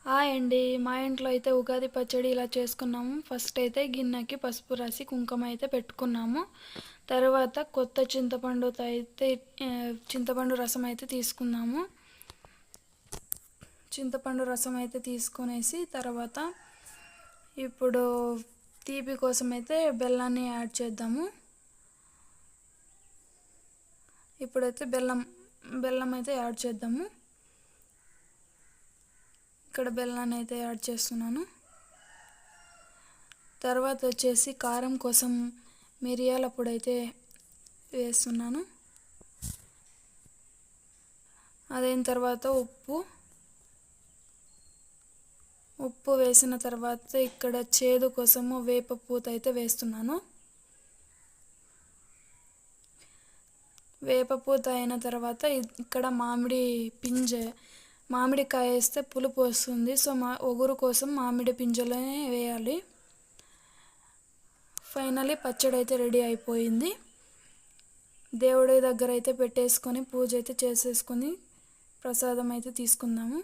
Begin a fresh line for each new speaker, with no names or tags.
Hi అండి. మా ఇంట్లో అయితే ఉగాది పచ్చడి ఇలా చేసుకున్నాము. ఫస్ట్ అయితే గిన్నెకి పసుపు రాసి కుంకుమ అయితే పెట్టుకున్నాము. తర్వాత కొత్త చింతపండుతో అయితే చింతపండు రసం అయితే తీసుకున్నాము. చింతపండు రసం అయితే తీసుకునేసి తర్వాత ఇప్పుడు తీపి కోసం అయితే బెల్లాన్ని యాడ్ చేద్దాము. ఇప్పుడైతే బెల్లం అయితే యాడ్ చేద్దాము. ఇక్కడ బెల్లాన్ని అయితే యాడ్ చేస్తున్నాను. తర్వాత వచ్చేసి కారం కోసం మిరియాల పొడి అయితే వేస్తున్నాను. అదైన తర్వాత ఉప్పు వేసిన తర్వాత ఇక్కడ చేదు కోసము వేప పూత అయితే వేస్తున్నాను. వేప పూత అయిన తర్వాత ఇక్కడ మామిడికాయ వేస్తే పులుపు వస్తుంది. సో ఒగురు కోసం మామిడి పింజలనే వేయాలి. ఫైనలీ పచ్చడి అయితే రెడీ అయిపోయింది. దేవుడి దగ్గర అయితే పెట్టేసుకొని పూజ అయితే చేసేసుకొని ప్రసాదం అయితే తీసుకుందాము.